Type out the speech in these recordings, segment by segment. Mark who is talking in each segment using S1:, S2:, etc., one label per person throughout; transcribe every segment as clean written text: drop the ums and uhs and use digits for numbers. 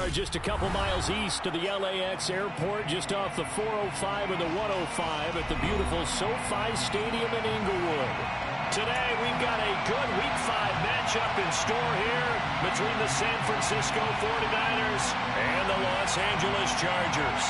S1: are just a couple miles east of the LAX airport, just off the 405 and the 105 at the beautiful SoFi Stadium in Inglewood. Today, we've got a good Week 5 matchup in store here between the San Francisco 49ers and the Los Angeles Chargers.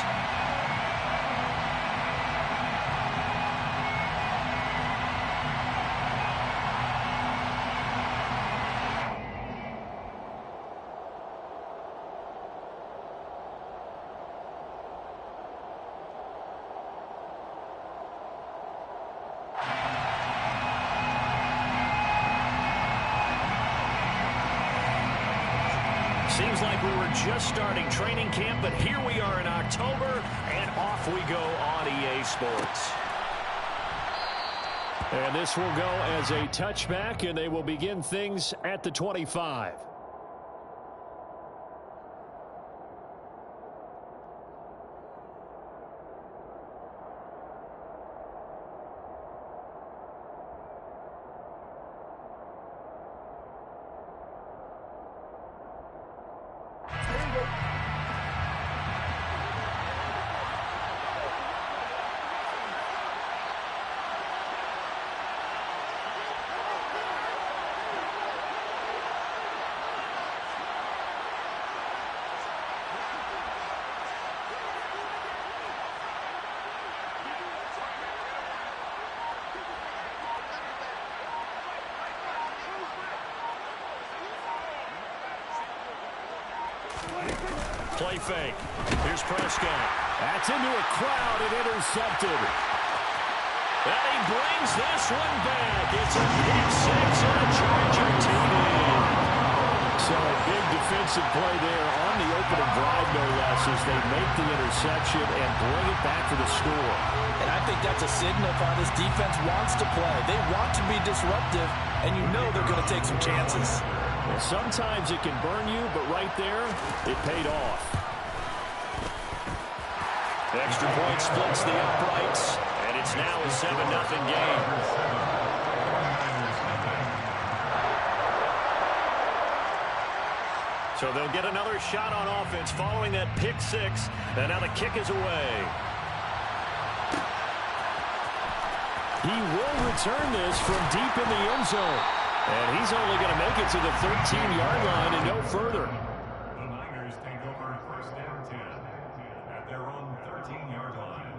S1: Seems like we were just starting training camp, but here we are in October, and off we go on EA Sports. And this will go as a touchback, and they will begin things at the 25. Play fake. Here's Prescott. That's into a crowd and intercepted. And he brings this one back. It's a pick six and a Charger TD. So a big defensive play there on the opening drive, no less, as they make the interception and bring it back for the score.
S2: And I think that's a signal of how this defense wants to play. They want to be disruptive, and you know they're going to take some chances.
S1: Well, sometimes it can burn you, but right there, it paid off. The extra point splits the uprights, and it's now a 7-0 game. So they'll get another shot on offense following that pick six, and now the kick is away. He will return this from deep in the end zone. And he's only going to make it to the 13-yard line and no further.
S3: The Niners take over first down 10 at their own 13-yard line.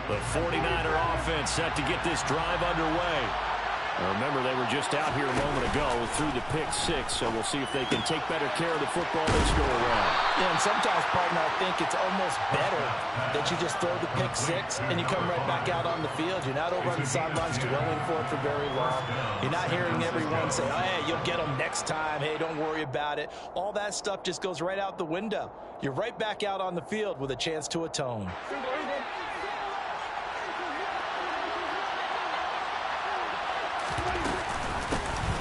S1: The 49er offense set to get this drive underway. Now remember, they were just out here a moment ago through the pick six, so we'll see if they can take better care of the football this go around.
S2: Yeah, and sometimes, partner, I think it's almost better that you just throw the pick six and you come right back out on the field. You're not over on the sidelines dwelling for it for very long. You're not hearing everyone say, oh, hey, you'll get them next time. Hey, don't worry about it. All that stuff just goes right out the window. You're right back out on the field with a chance to atone.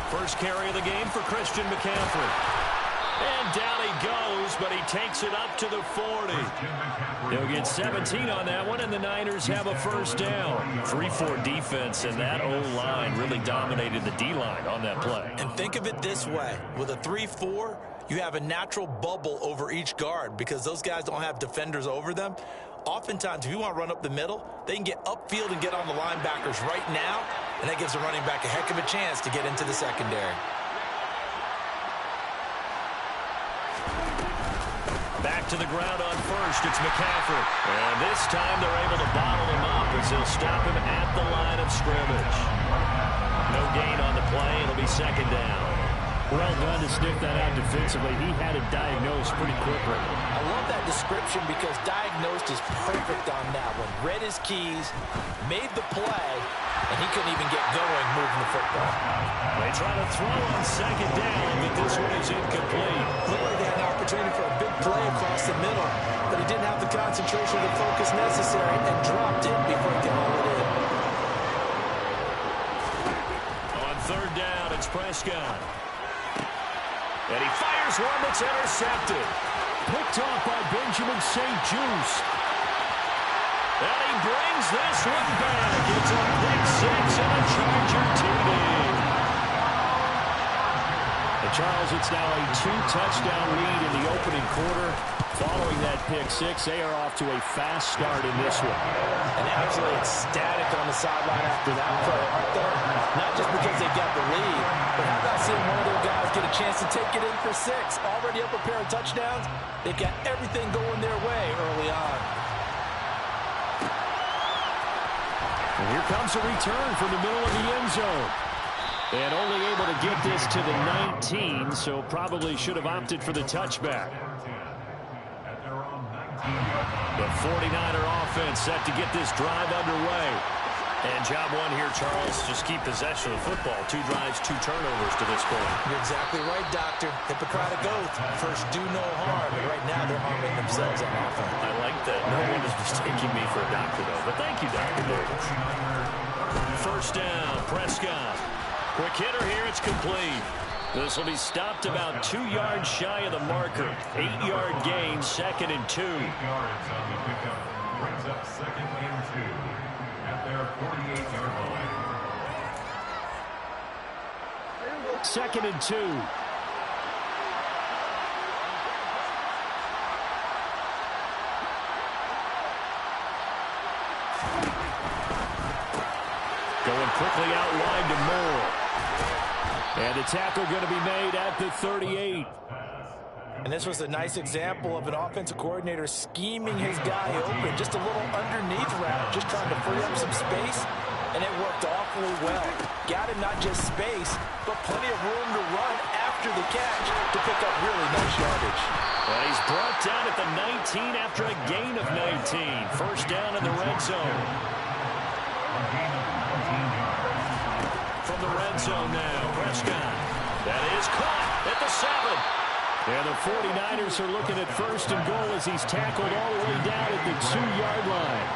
S1: First carry of the game for Christian McCaffrey. And down he goes, but he takes it up to the 40. He'll get 17 on that one, and the Niners have a first down. 3-4 defense, and that O-line really dominated the D-line on that play.
S2: And think of it this way. With a 3-4, you have a natural bubble over each guard because those guys don't have defenders over them. Oftentimes, if you want to run up the middle, they can get upfield and get on the linebackers right now, and that gives the running back a heck of a chance to get into the secondary.
S1: Back to the ground on first, it's McCaffrey. And this time they're able to bottle him up as they'll stop him at the line of scrimmage. No gain on the play, it'll be second down. Well done to sniff that out defensively. He had it diagnosed pretty quickly.
S2: I love that description because diagnosed is perfect on that one. Read his keys, made the play, and he couldn't even get going moving the football.
S1: They try to throw on second down, but this one is incomplete.
S2: Looked like they had an opportunity for a big play across the middle, but he didn't have the concentration or the focus necessary and dropped it before he could haul it in.
S1: On third down, it's Prescott. And he fires one that's intercepted. Picked off by Benjamin St-Juste. And he brings this one back. It's a pick six and a Charger TD. Charles, it's now a 2-touchdown lead in the opening quarter. Following that pick six, they are off to a fast start in this one.
S2: And absolutely ecstatic on the sideline after that play, aren't they? Not just because they got the lead, but how about seeing one of their guys get a chance to take it in for six? Already up a pair of touchdowns. They've got everything going their way early on.
S1: And here comes a return from the middle of the end zone. And only able to get this to the 19, so probably should have opted for the touchback. The 49er offense set to get this drive underway. And job one here, Charles, just keep possession of the football. 2 drives, 2 turnovers to this point.
S2: You're exactly right, Doctor. Hippocratic oath. First, do no harm. And right now, they're harming themselves on offense.
S1: I like that. No one is mistaking me for a doctor, though. But thank you, Dr. Davis. First down, Prescott. Quick hitter here, it's complete. This will be stopped about 2 yards shy of the marker. 8-yard gain, 2nd and 2.
S3: 8 yards on the pickup. Brings up 2nd and 2 at their 48-yard line.
S1: 2nd and 2. Going quickly out wide to Moore. And the tackle going to be made at the 38.
S2: And this was a nice example of an offensive coordinator scheming his guy open. Just a little underneath route, just trying to free up some space. And it worked awfully well. Got him not just space, but plenty of room to run after the catch to pick up really nice yardage.
S1: Well, he's brought down at the 19 after a gain of 19. First down in the red zone. From the red zone now, Prescott. That is caught at the 7. And the 49ers are looking at first and goal as he's tackled all the way down at the 2-yard line.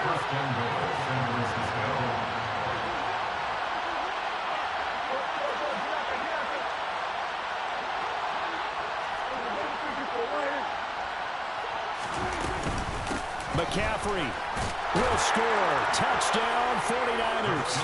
S3: First and goal, San Francisco.
S1: McCaffrey will score. Touchdown, 49ers.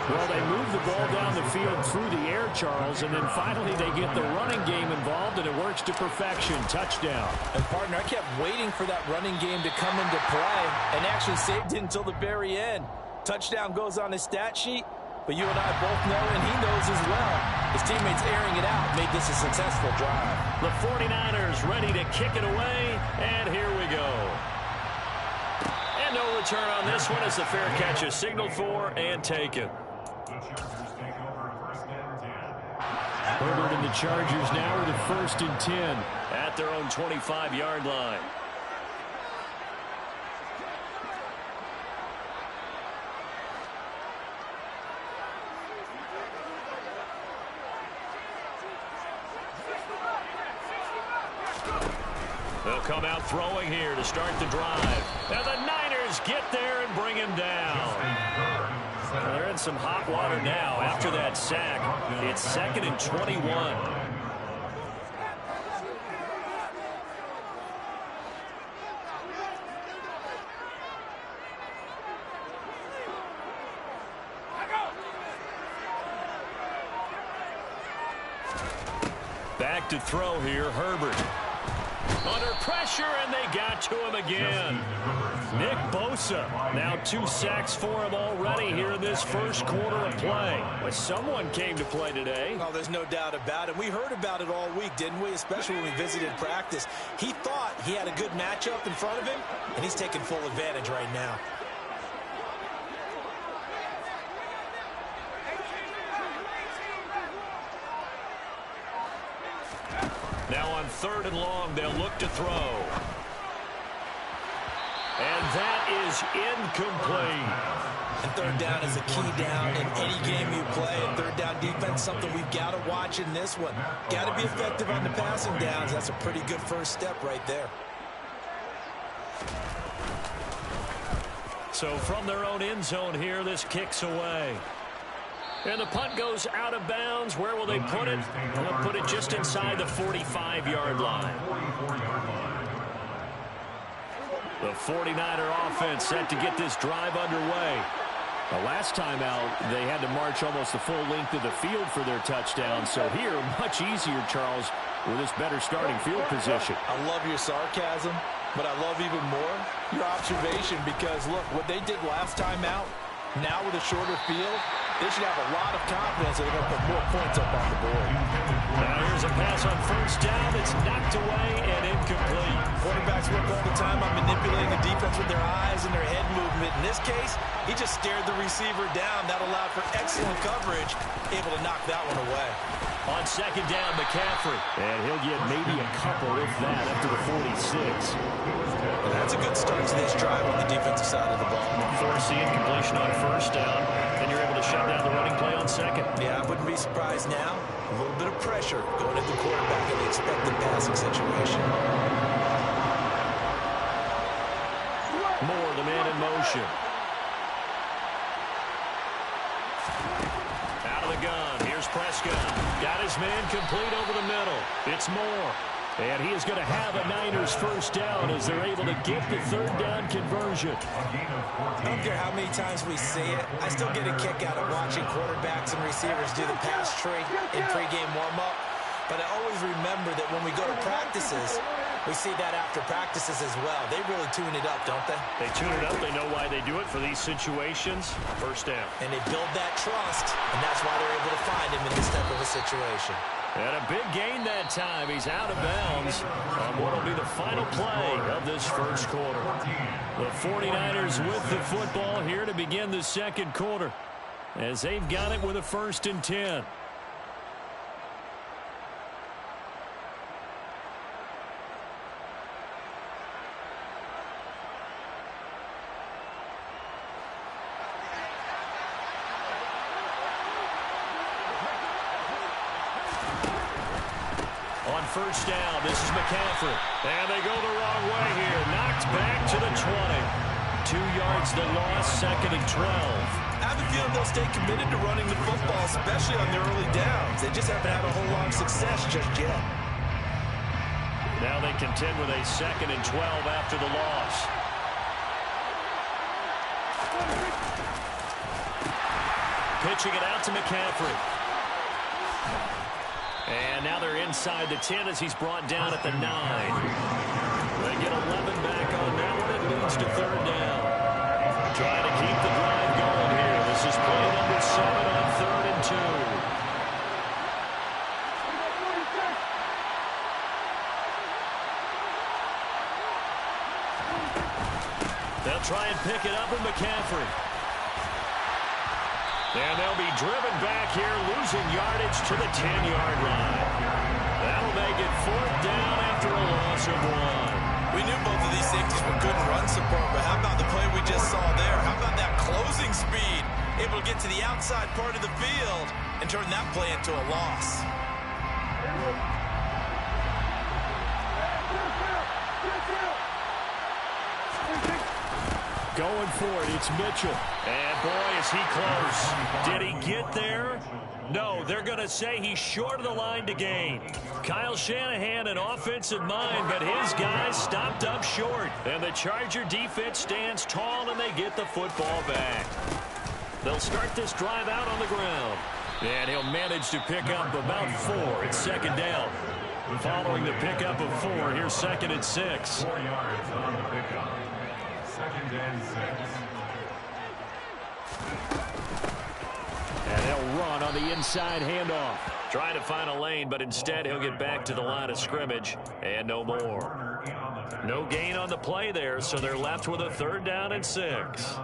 S1: Well, they move the ball down the field through the air, Charles, and then finally they get the running game involved, and it works to perfection. Touchdown.
S2: And, partner, I kept waiting for that running game to come into play and actually saved it until the very end. Touchdown goes on his stat sheet, but you and I both know, and he knows as well, his teammates airing it out made this a successful drive.
S1: The 49ers ready to kick it away, and here we go. And no return on this one as the fair catch is signaled for and taken.
S3: The Chargers take over first and 10.
S1: Herbert and the Chargers now with a 1st and 10 at their own 25-yard line. They'll come out throwing here to start the drive. And the Niners get there and bring him down. They're in some hot water now after that sack. It's 2nd and 21. Back to throw here, Herbert. Under pressure, and they got to him again. Nick Bosa, now 2 sacks for him already here in this first quarter of play. But someone came to play today.
S2: Oh, there's no doubt about it. We heard about it all week, didn't we? Especially when we visited practice. He thought he had a good matchup in front of him, and he's taking full advantage right now.
S1: Now on 3rd and long, they'll look to throw. And that is incomplete.
S2: And 3rd down is a key down in any game you play. And 3rd down defense, something we've got to watch in this one. Got to be effective on the passing downs. That's a pretty good first step right there.
S1: So from their own end zone here, this kicks away. And the punt goes out of bounds. Where will they put it? They'll put it just inside the 45-yard line. The 49er offense set to get this drive underway. The last time out, they had to march almost the full length of the field for their touchdown. So here, much easier, Charles, with this better starting field position.
S2: I love your sarcasm, but I love even more your observation because, look, what they did last time out, now with a shorter field, they should have a lot of confidence that they're going to put more points up on the board.
S1: Now here's a pass on first down. It's knocked away and incomplete.
S2: Quarterbacks work all the time on manipulating the defense with their eyes and their head movement. In this case, he just stared the receiver down. That allowed for excellent coverage, able to knock that one away.
S1: On second down, McCaffrey. And he'll get maybe a couple, if that, up to the 46.
S2: And that's a good start to this drive on the defensive side of the ball.
S1: Forcing completion on first down, and you're able to shut down the running play on second.
S2: Yeah, I wouldn't be surprised now. A little bit of pressure going at the quarterback in the expected passing situation.
S1: Moore, the man in motion. Out of the gun. Here's Prescott. Got his man complete over the middle. It's Moore. And he is going to have a Niners first down as they're able to get the third down conversion.
S2: I don't care how many times we see it. I still get a kick out of watching quarterbacks and receivers do the pass tree in pregame warm-up. But I always remember that when we go to practices, we see that after practices as well. They really tune it up, don't they?
S1: They tune it up. They know why they do it for these situations. First down.
S2: And they build that trust, and that's why they're able to find him in this type of a situation.
S1: And a big gain that time. He's out of bounds on what will be the final play of this first quarter. The 49ers with the football here to begin the second quarter as they've got it with a 1st and 10. First down, this is McCaffrey. And they go the wrong way here. Knocked back to the 20. 2 yards the loss, 2nd and 12.
S2: I have a feeling they'll stay committed to running the football, especially on their early downs. They just haven't had a whole lot of success just yet.
S1: Now they contend with a 2nd and 12 after the loss. Pitching it out to McCaffrey. And now they're inside the 10 as he's brought down at the 9. They get 11 back on that one. It leads to 3rd down. Trying to keep the drive going here. This is play number 7 on 3rd and 2. They'll try and pick it up with McCaffrey. And they'll be driven back here, losing yardage to the 10-yard line. That'll make it 4th down after a loss of 1.
S2: We knew both of these safeties were good in run support, but how about the play we just saw there? How about that closing speed? Able to get to the outside part of the field and turn that play into a loss.
S1: Going for it, it's Mitchell. And boy, is he close. Did he get there? No, they're going to say he's short of the line to gain. Kyle Shanahan, an offensive mind, but his guys stopped up short. And the Charger defense stands tall, and they get the football back. They'll start this drive out on the ground. And he'll manage to pick up about 4. It's 2nd down. Following the pickup of 4, here's 2nd and 6.
S3: 4 yards on the pickup. 2nd and 6.
S1: And they'll run on the inside handoff. Trying to find a lane, but instead he'll get back to the line of scrimmage. And no more. No gain on the play there, so they're left with a 3rd down and 6.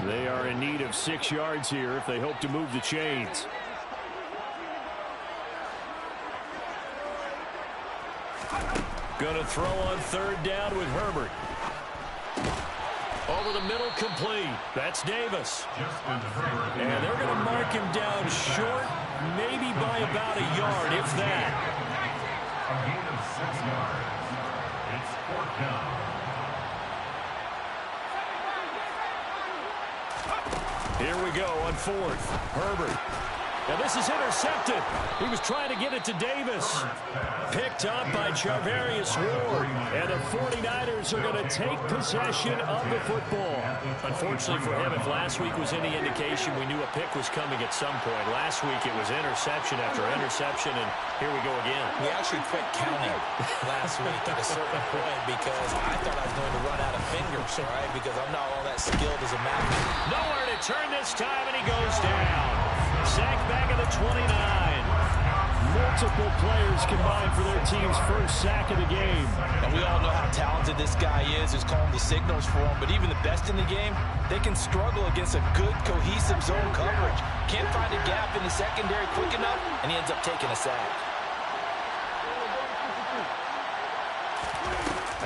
S1: They are in need of 6 yards here if they hope to move the chains. Going to throw on 3rd down with Herbert. Over the middle, complete. That's Davis. And they're going to mark him down short, maybe by about a yard, if that.
S3: A gain of 6 yards. It's 4th down.
S1: Here we go on 4th. Herbert. And this is intercepted. He was trying to get it to Davis. Picked up by Charvarius Ward. And the 49ers are going to take possession of the football. Unfortunately for him, if last week was any indication, we knew a pick was coming at some point. Last week it was interception after interception, and here we go again.
S2: We actually quit counting last week at a certain point because I thought I was going to run out of fingers, all right, because I'm not all that skilled as a Madden.
S1: Nowhere to turn this time, and he goes down. Sacked back at the 29. Multiple players combined for their team's first sack of the game.
S2: And we all know how talented this guy is who's calling the signals for him, but even the best in the game, they can struggle against a good, cohesive zone coverage. Can't find a gap in the secondary quick enough, and he ends up taking a sack.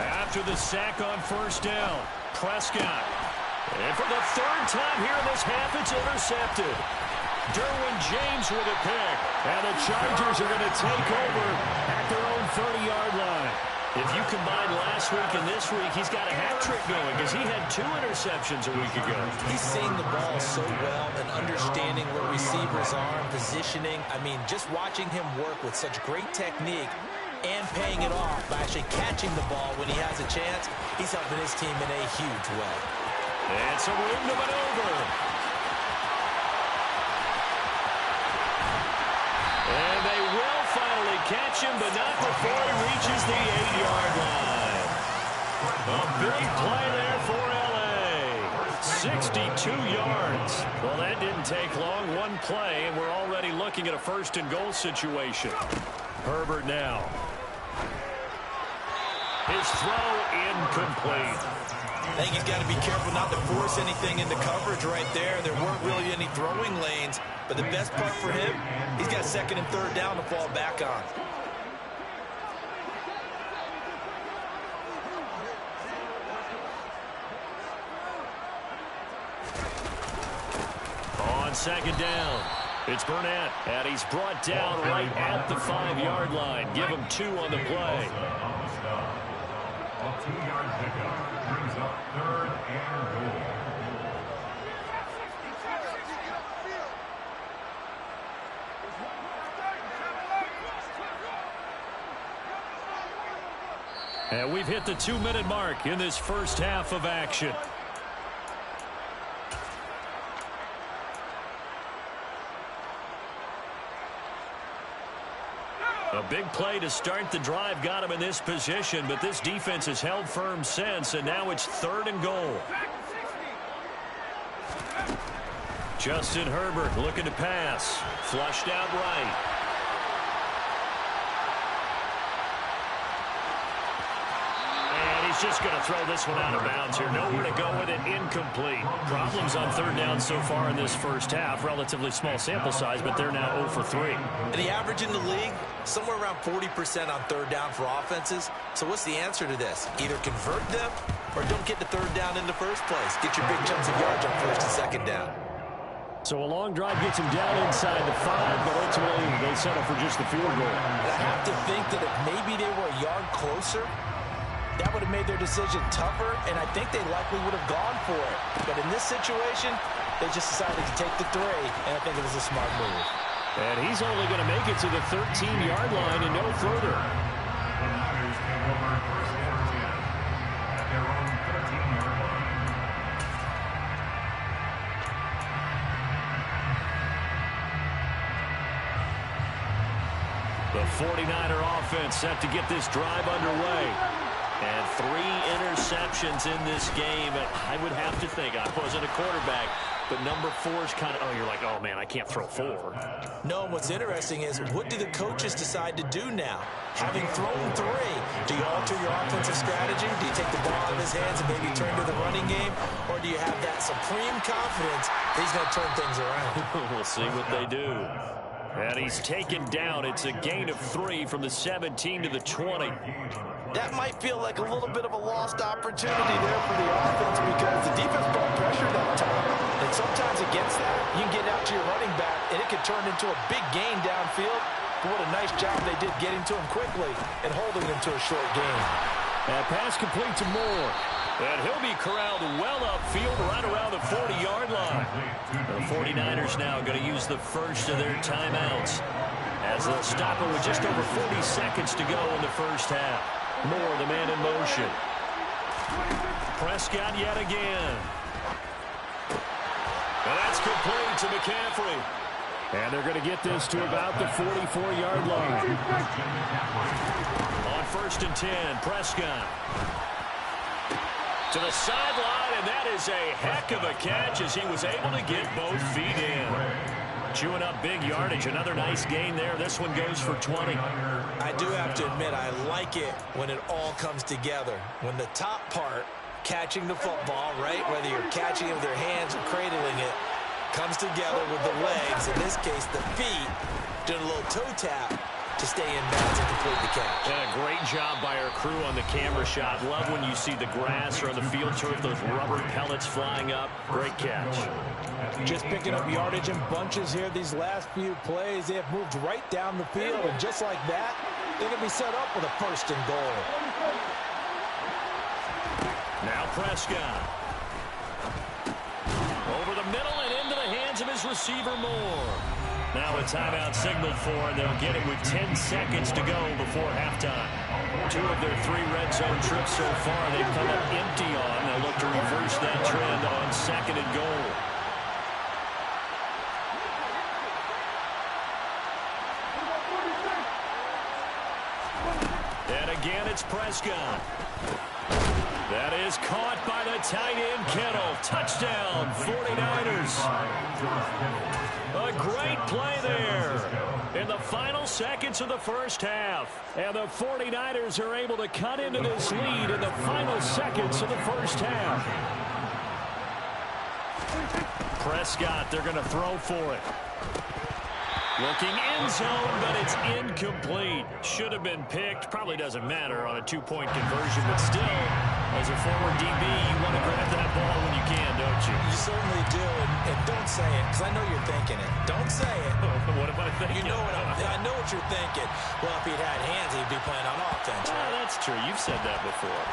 S1: After the sack on first down, Prescott. And for the third time here in this half, it's intercepted. Derwin James with a pick. And the Chargers are going to take over at their own 30-yard line. If you combine last week and this week, he's got a hat trick going because he had 2 interceptions a week ago.
S2: He's seeing the ball so well and understanding where receivers are and positioning. I mean, just watching him work with such great technique and paying it off by actually catching the ball when he has a chance, he's helping his team in a huge way.
S1: And some room to maneuver. And they will finally catch him, but not before he reaches the 8-yard line. A big play there for L.A. 62 yards. Well, that didn't take long. One play, and we're already looking at a first-and-goal situation. Herbert now. His throw incomplete.
S2: I think he's got to be careful not to force anything into coverage right there. There weren't really any throwing lanes, but the best part for him, he's got second and third down to fall back on.
S1: On second down, it's Burnett, and he's brought down right at the 5-yard line. Give him 2 on the play.
S3: A 2-yard pickup brings up 3rd and goal.
S1: And we've hit the 2-minute mark in this first half of action. A big play to start the drive got him in this position, but this defense has held firm since, and now it's 3rd and goal. Justin Herbert looking to pass. Flushed out right. Just going to throw this one out of bounds here. Nowhere to go with it. Incomplete. Problems on 3rd down so far in this first half. Relatively small sample size, but they're now 0 for 3.
S2: And the average in the league, somewhere around 40% on 3rd down for offenses. So what's the answer to this? Either convert them or don't get the 3rd down in the first place. Get your big chunks of yards on 1st and 2nd down.
S1: So a long drive gets him down inside the 5, but ultimately they settle for just the field goal.
S2: And I have to think that if maybe they were a yard closer, that would have made their decision tougher, and I think they likely would have gone for it. But in this situation, they just decided to take the 3, and I think it was a smart move.
S1: And he's only going to make it to the 13-yard line and no further.
S3: The Niners take over 1st and 10 at their own 13-yard line.
S1: The 49er offense set to get this drive underway. And 3 interceptions in this game. I would have to think, I wasn't a quarterback, but number 4 is kind of, you're like, oh, man, I can't throw 4.
S2: No, what's interesting is what do the coaches decide to do now? Having thrown 3, do you alter your offensive strategy? Do you take the ball out of his hands and maybe turn to the running game? Or do you have that supreme confidence that he's going to turn things around?
S1: We'll see what they do. And he's taken down. It's a gain of 3 from the 17 to the 20.
S2: That might feel like a little bit of a lost opportunity there for the offense because the defense brought pressure that time. And sometimes against that, you can get out to your running back, and it could turn into a big gain downfield. But what a nice job they did getting to him quickly and holding him to a short gain.
S1: That pass complete to Moore. And he'll be corralled well upfield right around the 40-yard line. The 49ers now going to use the first of their timeouts, as they'll stop it with just over 40 seconds to go in the first half. Moore, the man in motion. Prescott yet again. And that's complete to McCaffrey. And they're going to get this to about the 44-yard line. On 1st and 10, Prescott. To the sideline, and that is a heck of a catch as he was able to get both feet in. Chewing up big yardage. Another nice gain there. This one goes for 20.
S2: I do have to admit, I like it when it all comes together. When the top part, catching the football, right, whether you're catching it with your hands or cradling it, comes together with the legs, in this case the feet, doing a little toe tap to stay in bounds and complete the catch.
S1: And a great job by our crew on the camera shot. Love when you see the grass or on the field turf, those rubber pellets flying up. Great catch.
S2: Just picking up yardage in bunches here these last few plays. They have moved right down the field, and just like that, they're going to be set up with a 1st and goal.
S1: Now Prescott. Over the middle and into the hands of his receiver Moore. Now a timeout signaled for, and they'll get it with 10 seconds to go before halftime. 2 of their 3 red zone trips so far they've come up empty on. They'll look to reverse that trend on 2nd and goal. And again, it's Prescott. That is caught by the tight end, Kittle. Touchdown, 49ers. A great play there in the final seconds of the first half. And the 49ers are able to cut into this lead in the final seconds of the first half. Prescott, they're going to throw for it. Looking end zone, but it's incomplete. Should have been picked. Probably doesn't matter on a 2-point conversion, but still, as a former DB, you want to grab that ball when you can, don't you?
S2: You certainly do, and don't say it, because I know you're thinking it. Don't say it.
S1: What am I thinking?
S2: You know I know what you're thinking. Well, if he'd had hands, he'd be playing on offense, right?
S1: That's true. You've said that before.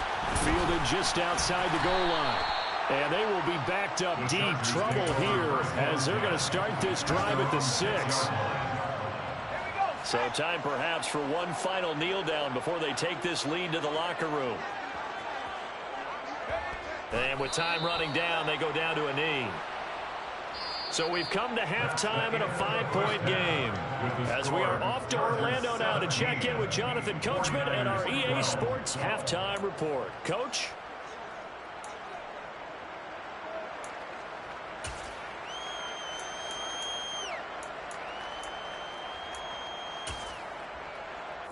S1: Fielded just outside the goal line. And they will be backed up deep. Trouble here as they're going to start this drive at the 6. So time perhaps for one final kneel down before they take this lead to the locker room. And with time running down, they go down to a knee. So we've come to halftime in a 5-point game. As we are off to Orlando now to check in with Jonathan Coachman and our EA Sports halftime report. Coach?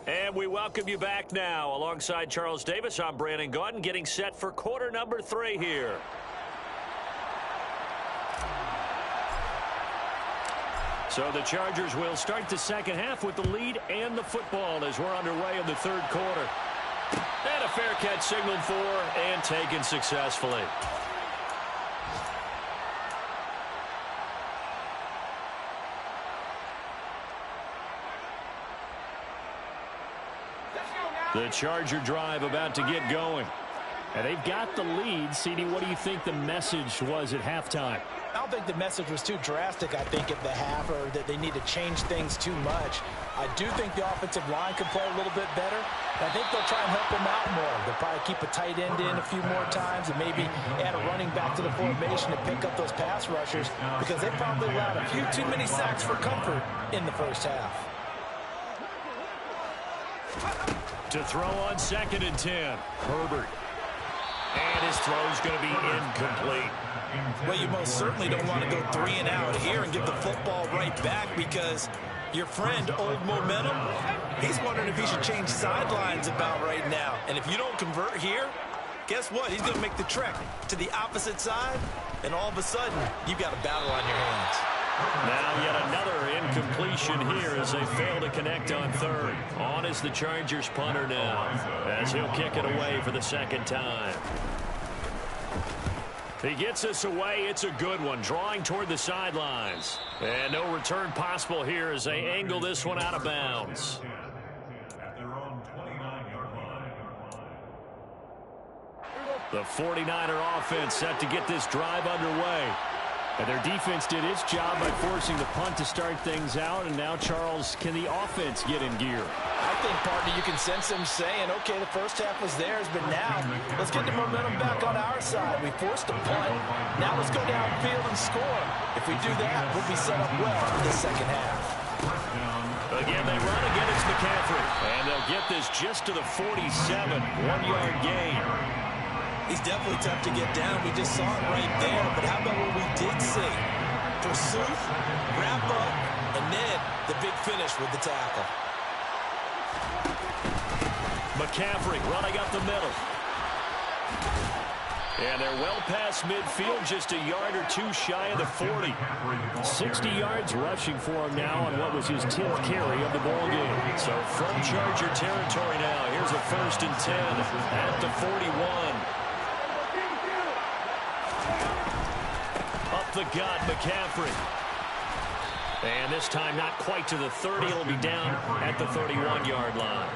S1: And we welcome you back now. Alongside Charles Davis, I'm Brandon Gaudin, getting set for quarter number 3 here. So the Chargers will start the second half with the lead and the football as we're underway in the 3rd quarter. And a fair catch signaled for and taken successfully. The Charger drive about to get going. And they've got the lead. CD, what do you think the message was at halftime?
S2: I don't think the message was too drastic, I think, at the half, or that they need to change things too much. I do think the offensive line could play a little bit better. I think they'll try and help them out more. They'll probably keep a tight end in a few more times and maybe add a running back to the formation to pick up those pass rushers, because they probably allowed a few too many sacks for comfort in the first half.
S1: To throw on 2nd and 10, Herbert. And his throw's going to be incomplete.
S2: Well, you most certainly don't want to go 3 and out here and give the football right back, because your friend, Old Momentum, he's wondering if he should change sidelines about right now. And if you don't convert here, guess what? He's going to make the trek to the opposite side, and all of a sudden, you've got a battle on your hands.
S1: Now yet another incompletion here as they fail to connect on 3rd. On is the Chargers punter now as he'll kick it away for the 2nd time. He gets us away. It's a good one, drawing toward the sidelines. And no return possible here as they angle this one out of bounds.
S3: At their own 29-yard line.
S1: The 49er offense set to get this drive underway. And their defense did its job by forcing the punt to start things out. And now, Charles, can the offense get in gear?
S2: I think, partner, you can sense them saying, okay, the first half was theirs, but now let's get the momentum back on our side. We forced a punt. Now let's go downfield and score. If we do that, we'll be set up well for the second half.
S1: Again, they run again. It's McCaffrey. And they'll get this just to the 47. 1-yard gain.
S2: He's definitely tough to get down. We just saw it right there. But how about what we did see? Pursuit, wrap up, and then the big finish with the tackle.
S1: McCaffrey running up the middle. And they're well past midfield, just a yard or two shy of the 40. 60 yards rushing for him now on what was his 10th carry of the ball game. So from Charger territory now, here's a 1st and 10 at the 41. Up the gut, McCaffrey. And this time not quite to the 30. It'll be down at the 31-yard line.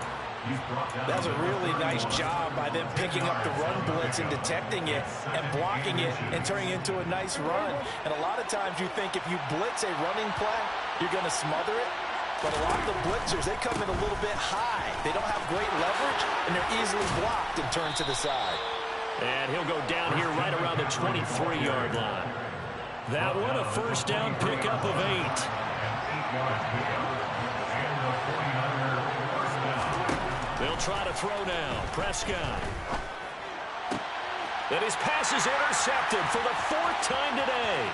S2: That's a really nice job by them picking up the run blitz and detecting it and blocking it and turning it into a nice run. And a lot of times you think if you blitz a running play, you're going to smother it. But a lot of the blitzers, they come in a little bit high. They don't have great leverage, and they're easily blocked and turned to the side.
S1: And he'll go down here right around the 23-yard line. That one, a first down pickup of 8. They'll try to throw now. Prescott. And his pass is intercepted for the 4th time today.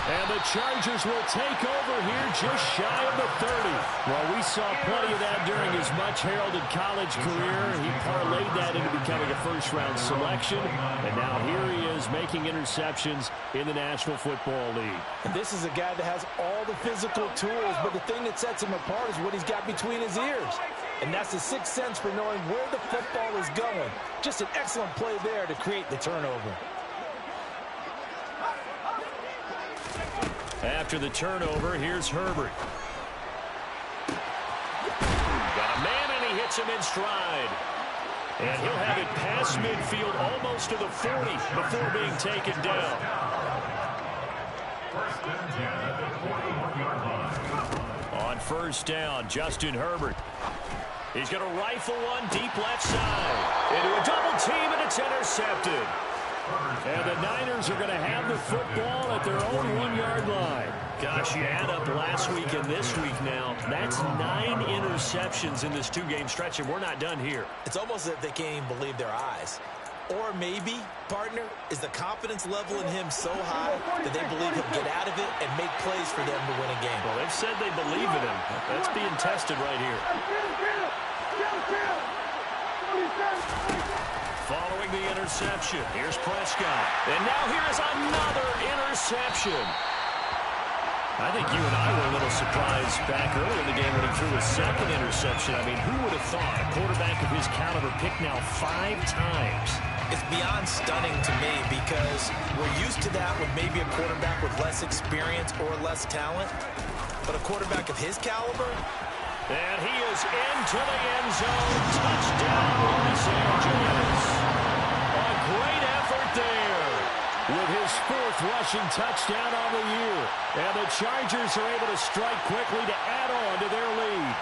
S1: And the Chargers will take over here just shy of the 30. Well, we saw plenty of that during his much-heralded college career. He parlayed that into becoming a first-round selection. And now here he is making interceptions in the National Football League.
S2: And this is a guy that has all the physical tools, but the thing that sets him apart is what he's got between his ears. And that's the sixth sense for knowing where the football is going. Just an excellent play there to create the turnover.
S1: After the turnover, here's Herbert. Got a man, and he hits him in stride. And he'll have it past midfield almost to the 40 before being taken down. On first down, Justin Herbert. He's going to rifle one deep left side. Into a double team, and it's intercepted. And the Niners are going to have the football at their own 1-yard line. Gosh, you add up last week and this week now. That's 9 interceptions in this 2-game stretch, and we're not done here.
S2: It's almost as if they can't even believe their eyes. Or maybe, partner, is the confidence level in him so high that they believe he'll get out of it and make plays for them to win a game.
S1: Well, they've said they believe in him. That's being tested right here. Following the interception, here's Prescott. And now here is another interception. I think you and I were a little surprised back early in the game when he threw his 2nd interception. I mean, who would have thought a quarterback of his caliber picked now 5 times?
S2: It's beyond stunning to me because we're used to that with maybe a quarterback with less experience or less talent. But a quarterback of his caliber?
S1: And he is into the end zone. Touchdown, Los Angeles. A great effort there with his 4th rushing touchdown on the year. And the Chargers are able to strike quickly to add on to their lead.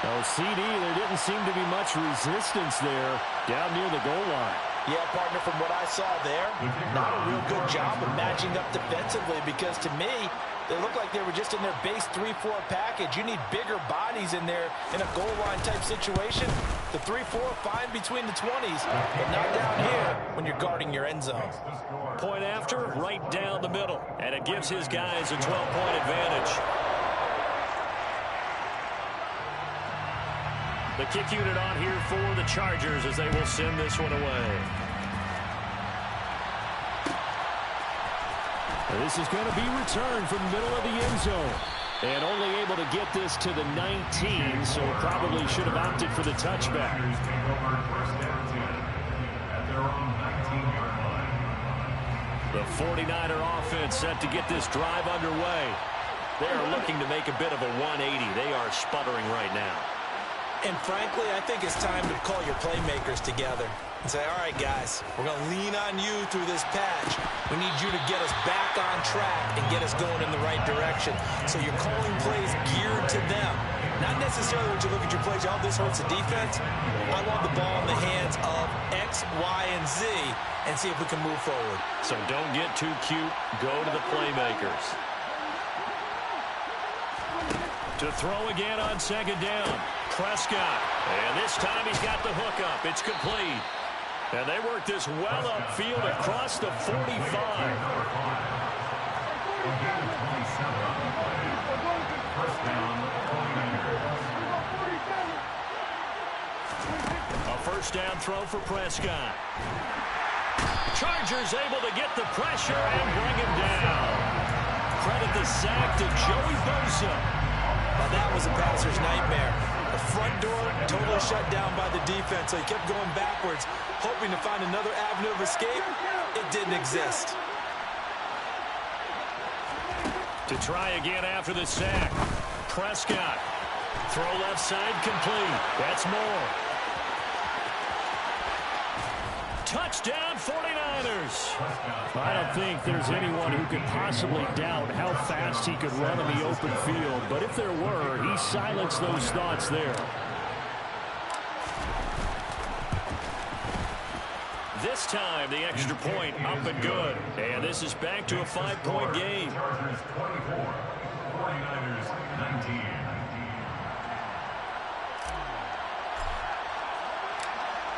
S1: Oh, CD, there didn't seem to be much resistance there down near the goal line.
S2: Yeah, partner, from what I saw there, not a real good job of matching up defensively because to me, they look like they were just in their base 3-4 package. You need bigger bodies in there in a goal line type situation. The 3-4 fine between the 20s, but not down here when you're guarding your end zone.
S1: Point after, right down the middle, and it gives his guys a 12-point advantage. The kick unit on here for the Chargers as they will send this one away. This is going to be returned from the middle of the end zone. And only able to get this to the 19, so probably should have opted for the touchback. The 49er offense set to get this drive underway. They are looking to make a bit of a 180. They are sputtering right now.
S2: And frankly, I think it's time to call your playmakers together and say, all right, guys, we're going to lean on you through this patch. We need you to get us back on track and get us going in the right direction. So you're calling plays geared to them. Not necessarily when you look at your plays, oh, this hurts the defense. I want the ball in the hands of X, Y, and Z and see if we can move forward.
S1: So don't get too cute. Go to the playmakers. To throw again on second down. Prescott. And this time he's got the hook up. It's complete. And they work this well upfield across the 45. A first down throw for Prescott. Chargers able to get the pressure and bring him down. Credit the sack to Joey Bosa.
S2: Now that was a passer's nightmare. The front door totally shut down by the defense, so he kept going backwards, hoping to find another avenue of escape. It didn't exist.
S1: To try again after the sack. Prescott. Throw left side complete. That's more. Touchdown 49ers. I don't think there's anyone who could possibly doubt how fast he could run in the open field. But if there were, he silenced those thoughts there. This time, the extra point up and good. And this is back to a 5-point game.
S3: Chargers 24, 49ers 19.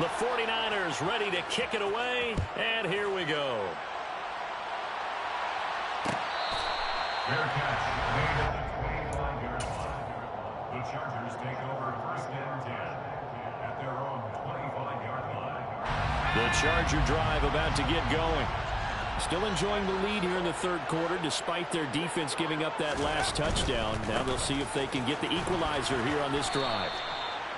S1: The 49ers ready to kick it away, and here we go.
S3: Fair catch made at the 25-yard line. The Chargers take over first and 10 at their own 25-yard line.
S1: The Charger drive about to get going. Still enjoying the lead here in the third quarter despite their defense giving up that last touchdown. Now they'll see if they can get the equalizer here on this drive.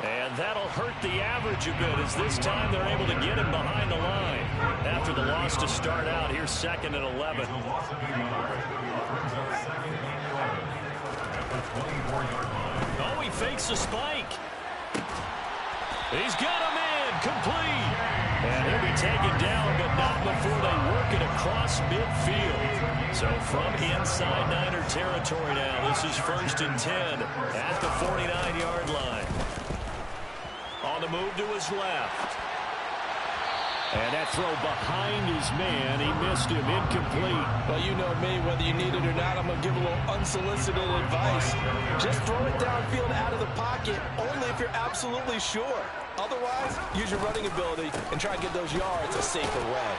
S1: And that'll hurt the average a bit as this time they're able to get him behind the line. After the loss to start out, here's 2nd and 11. Oh, he fakes a spike. He's got him in, complete. And he'll be taken down, but not before they work it across midfield. So from inside Niner territory now, this is 1st and 10 at the 49-yard line. On the move to his left. And that throw behind his man. He missed him. Incomplete.
S2: Well, you know me. Whether you need it or not, I'm going to give a little unsolicited advice. Just throw it downfield out of the pocket, only if you're absolutely sure. Otherwise, use your running ability and try and get those yards a safer way.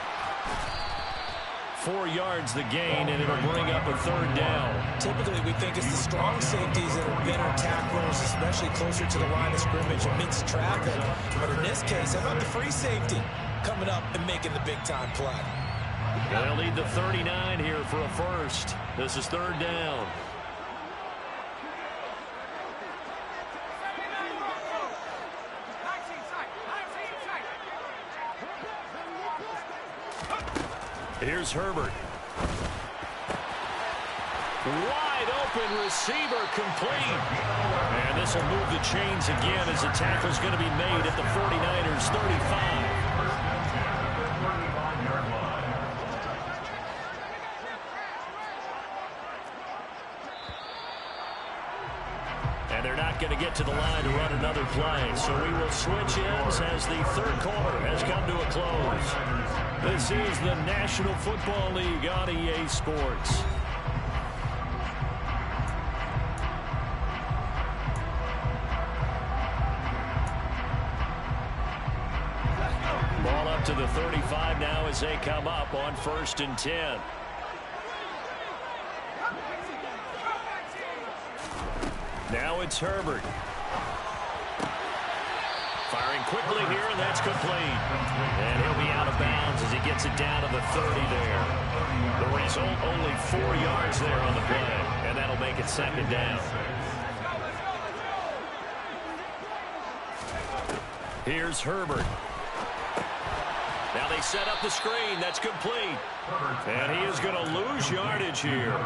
S1: 4 yards the gain, and it'll bring up a 3rd down.
S2: Typically, we think it's the strong safeties that are better tacklers, especially closer to the line of scrimmage amidst traffic. But in this case, how about the free safety coming up and making the big-time play?
S1: They'll need the 39 here for a first. This is 3rd down. Here's Herbert. Wide open receiver complete. And this will move the chains again as the tackle's going to be made at the 49ers 35. And they're not going to get to the line to run another play. So we will switch ends as the third quarter has come to a close. This is the National Football League on EA Sports. Ball up to the 35 now as they come up on 1st and 10. Now it's Herbert. Firing quickly here, and that's complete. And he'll be out of bounds as he gets it down to the 30 there. The result, only 4 yards there on the play, and that'll make it 2nd down. Here's Herbert. Now they set up the screen. That's complete. And he is going to lose yardage here.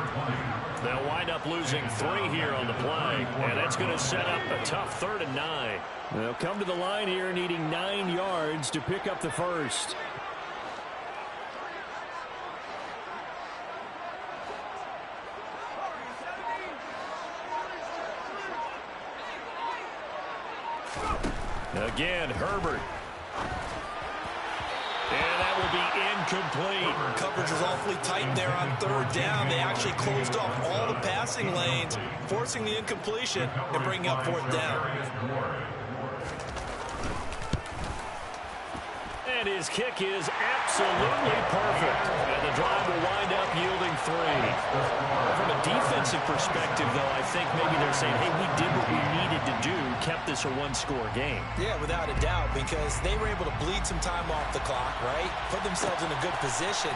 S1: They'll wind up losing 3 here on the play. And that's going to set up a tough 3rd and 9. They'll come to the line here needing 9 yards to pick up the first. Again, Herbert. And that will be incomplete.
S2: Coverage was awfully tight there on 3rd down. They actually closed off all the passing lanes, forcing the incompletion and bringing up 4th down.
S1: And his kick is absolutely perfect. And the drive will wind up yielding 3. From a defensive perspective, though, I think maybe they're saying, hey, we did what we needed to do, kept this a 1-score game.
S2: Yeah, without a doubt, because they were able to bleed some time off the clock, right? Put themselves in a good position,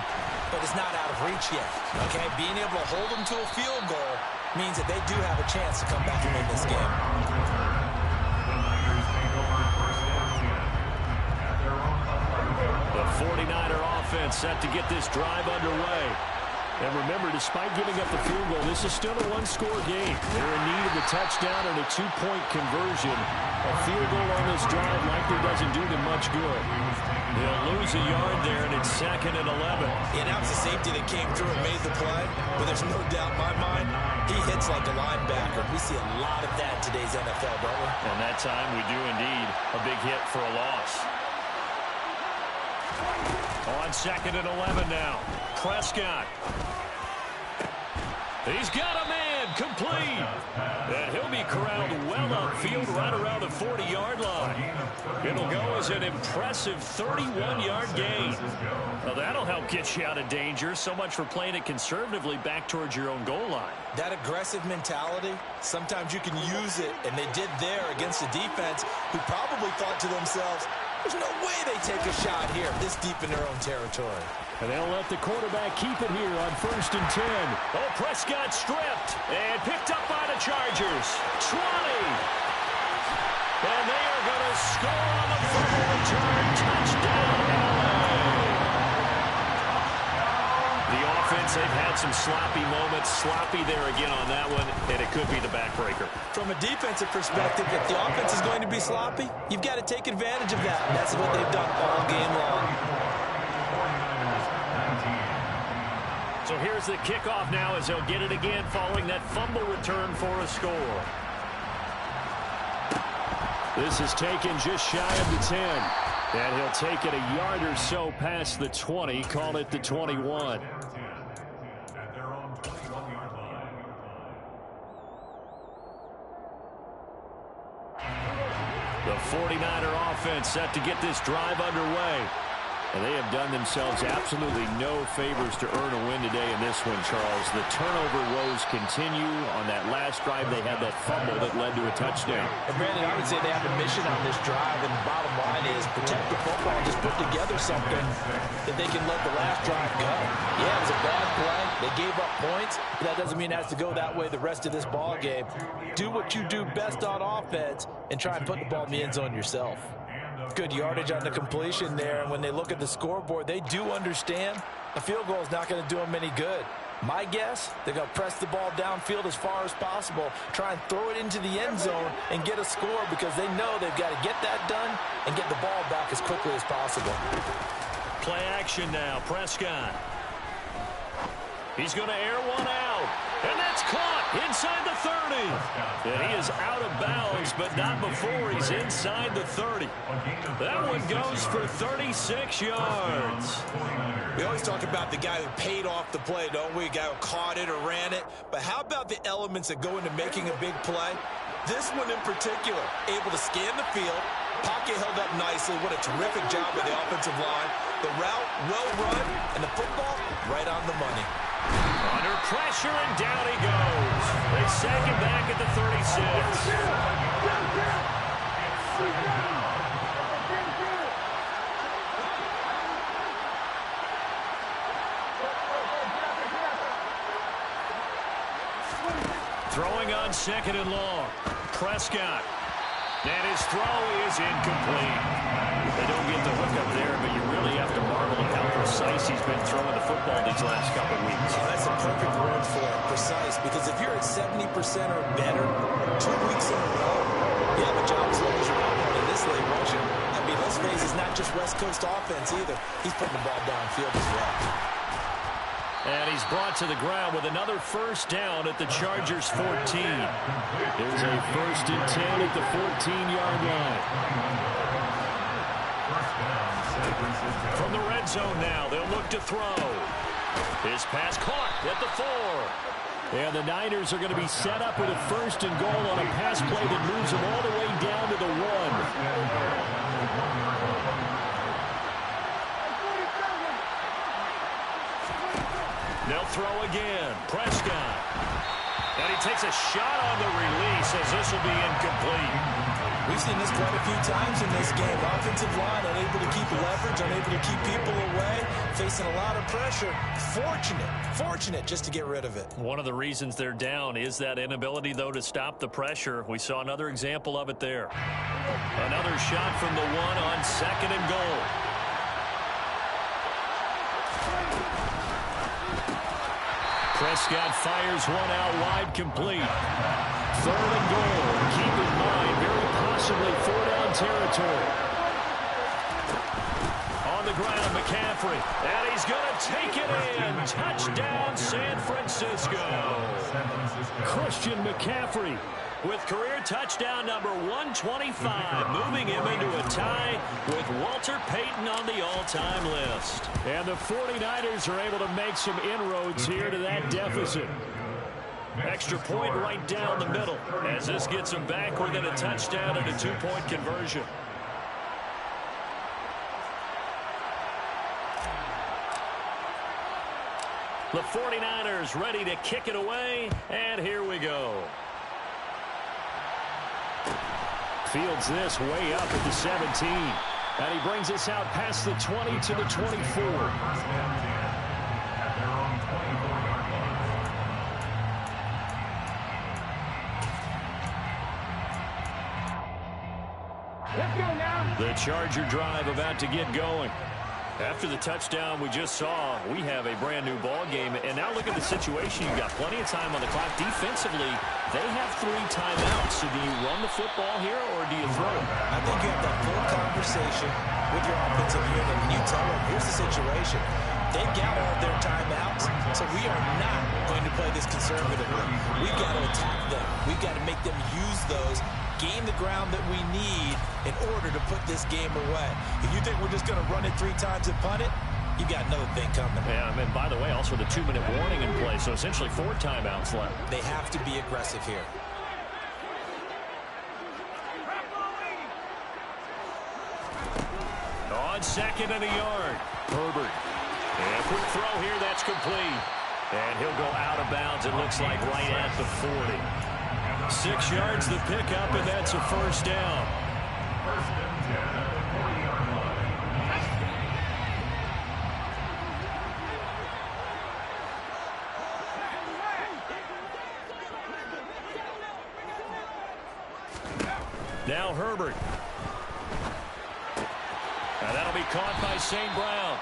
S2: but it's not out of reach yet, okay? Being able to hold them to a field goal means that they do have a chance to come back and win this game.
S1: The 49er offense set to get this drive underway. And remember, despite giving up the field goal, this is still a 1-score game. They're in need of a touchdown and a 2-point conversion. A field goal on this drive likely doesn't do them much good. They'll lose a yard there, and it's 2nd and 11.
S2: Yeah, that was the safety that came through and made the play. But there's no doubt in my mind, he hits like a linebacker. We see a lot of that in today's NFL, don't we?
S1: And that time we do indeed. A big hit for a loss. On 2nd and 11 now. Prescott. He's got a man complete. And he'll be corralled well upfield right around the 40-yard line. It'll go as an impressive 31-yard gain. Well, that'll help get you out of danger. So much for playing it conservatively back towards your own goal line.
S2: That aggressive mentality, sometimes you can use it, and they did there against a defense who probably thought to themselves, there's no way they take a shot here this deep in their own territory.
S1: And they'll let the quarterback keep it here on 1st and 10. Oh, Prescott stripped and picked up by the Chargers. 20. And they are going to score on the fumble return. Touchdown, LA. The offense, they've had some sloppy moments. Sloppy there again on that one, and it could be the backbreaker. From a defensive perspective, if the offense is going to be sloppy, you've got to take advantage of that. And that's what they've done all game long. So here's the kickoff now as they'll get it again following that fumble return for a score. This is taken just shy of the 10. And he'll take it a yard or so past the 20, call it the 21. The 49er offense set to get this drive underway. And they have done themselves absolutely no favors to earn a win today in this one, Charles. The turnover woes continue. On that last drive, they had that fumble that led to a touchdown.
S2: And Brandon, I would say they have a mission on this drive, and the bottom line is protect the football. Just put together something that they can let the last drive go. Yeah, it was a bad play. They gave up points, but that doesn't mean it has to go that way the rest of this ball game. Do what you do best on offense and try and put the ball in the end zone yourself. Good yardage on the completion there, and when they look at the scoreboard, they do understand a field goal is not going to do them any good. My guess, they're going to press the ball downfield as far as possible, try and throw it into the end zone and get a score because they know they've got to get that done and get the ball back as quickly as possible.
S1: Play action now, Prescott. He's going to air one out, and that's caught inside the 30. And he is out of bounds, but not before he's inside the 30. That one goes for 36 yards.
S2: We always talk about the guy who paid off the play, don't we? A guy who caught it or ran it. But how about the elements that go into making a big play? This one in particular, able to scan the field, pocket held up nicely. What a terrific job by the offensive line. The route well run, and the football right on the money.
S1: Under pressure, and down he goes. They sack him back at the 36. Throwing on 2nd and long. Prescott. And his throw is incomplete. They don't get the hook up there, but you really have to well these last couple weeks.
S2: That's a perfect word for it, precise, because if you're at 70% or better 2 weeks in a row, you have a job as long as you're out in this league, won't you? I mean, let's face it, it's not just West Coast offense either. He's putting the ball downfield as well.
S1: And he's brought to the ground with another first down at the Chargers' 14. There's a 1st and 10 at the 14-yard line. From the red zone now, they'll look to throw. His pass caught at the 4. And the Niners are going to be set up with a 1st and goal on a pass play that moves them all the way down to the 1. They'll throw again. Prescott. And he takes a shot on the release as this will be incomplete.
S2: We've seen this quite a few times in this game. Offensive line unable to keep leverage, unable to keep people away, facing a lot of pressure. Fortunate just to get rid of it.
S1: One of the reasons they're down is that inability, though, to stop the pressure. We saw another example of it there. Another shot from the 1 on 2nd and goal. Prescott fires one out wide, complete. 3rd and goal. Keep in mind, very possibly 4-down territory. On the ground, McCaffrey. And he's going to take it in. Touchdown, San Francisco. Christian McCaffrey with career touchdown number 125, moving him into a tie with Walter Payton on the all-time list. And the 49ers are able to make some inroads here to that deficit. Extra point right down the middle as this gets them back within a touchdown and a 2-point conversion. The 49ers ready to kick it away, and here we go. Fields this way up at the 17. And he brings us out past the 20 to the 24. The Charger drive about to get going. After the touchdown we just saw, we have a brand-new ball game. And now look at the situation. You've got plenty of time on the clock. Defensively, they have 3 timeouts. So do you run the football here or do you throw it?
S2: I think you have that full conversation with your offensive unit, and you tell them, here's the situation. They've got all their timeouts, so we are not going to play this conservatively. We've got to attack them. We've got to make them use those, gain the ground that we need in order to put this game away. If you think we're just going to run it 3 times and punt it, you got another thing coming.
S1: Yeah, and by the way, also the 2-minute warning in play, so essentially 4 timeouts left.
S2: They have to be aggressive here.
S1: On 2nd and a yard, Herbert. And quick throw here, that's complete. And he'll go out of bounds, it looks like, right at the 40. 6 yards the pickup, and that's a 1st down. Now Herbert. And that'll be caught by St. Brown.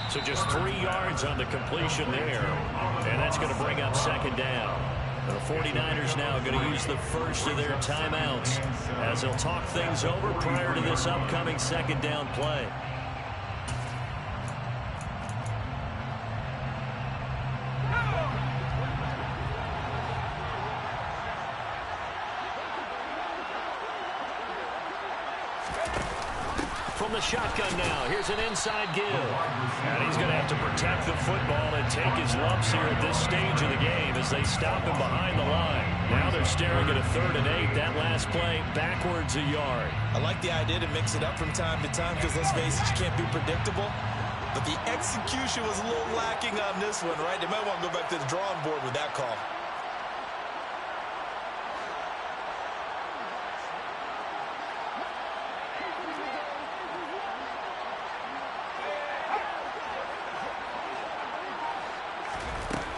S1: So just 3 yards on the completion there. And that's going to bring up 2nd down. The 49ers now going to use the first of their timeouts as they'll talk things over prior to this upcoming 2nd down play. From the shotgun now, here's an inside give. And he's going to have to protect the football and take his lumps here at this stage of the game as they stop him behind the line. Now they're staring at a 3rd and 8. That last play, backwards a yard.
S2: I like the idea to mix it up from time to time because, let's face it, you can't be predictable. But the execution was a little lacking on this one, right? They might want to go back to the drawing board with that call.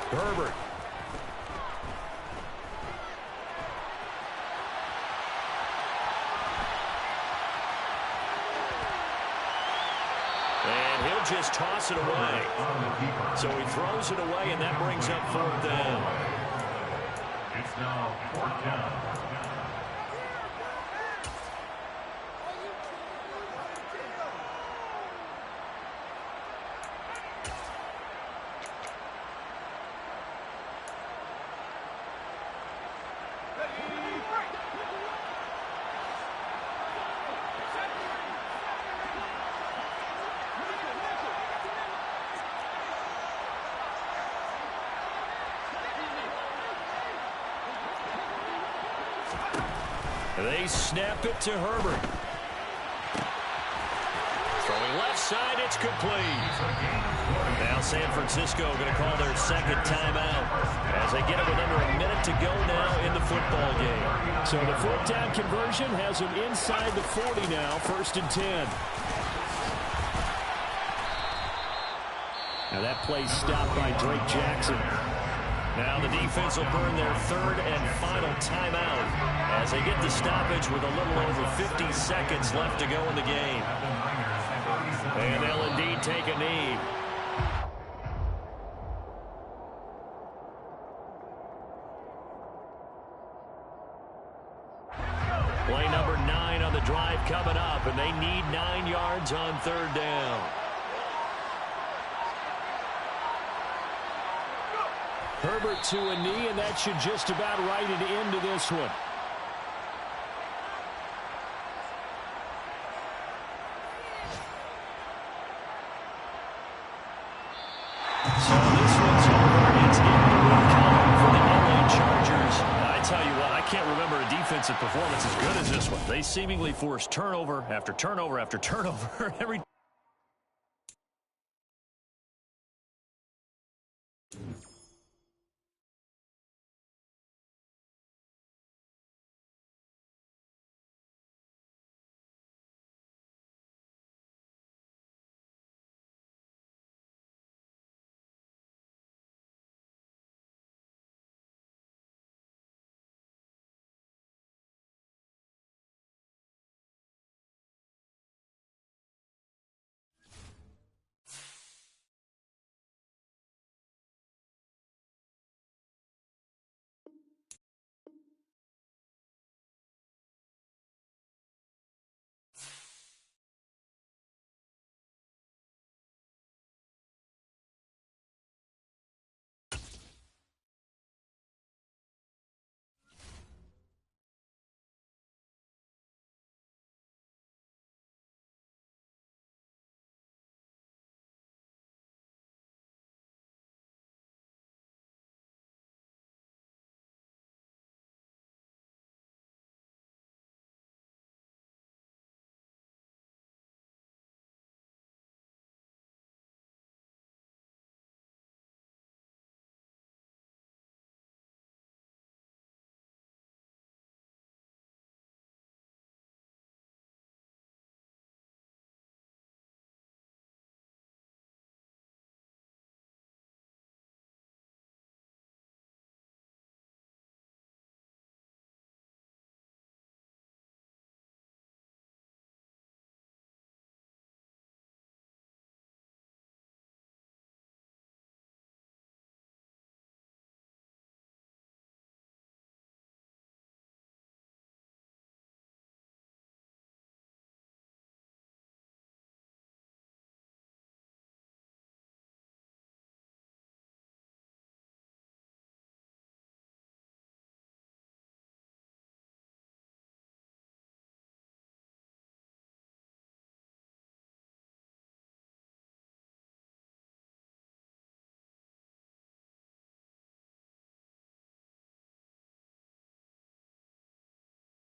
S1: Herbert. And he'll just toss it away. So he throws it away, and that brings up 4th down.
S3: It's now 4th down.
S1: They snap it to Herbert. Throwing left side, it's complete. Now San Francisco going to call their 2nd timeout as they get it with under a minute to go now in the football game.
S4: So the 4th down conversion has them inside the 40 now, 1st and 10. Now that play stopped by Drake Jackson.
S1: Now the defense will burn their 3rd and final timeout as they get the stoppage with a little over 50 seconds left to go in the game. And they'll indeed take a knee. Play number 9 on the drive coming up, and they need 9 yards on 3rd down.
S4: Herbert to a knee, and that should just about write it into this one.
S1: So this one's over. It's in the win column for the LA Chargers. I tell you what, I can't remember a defensive performance as good as this one. They seemingly forced turnover after turnover after turnover every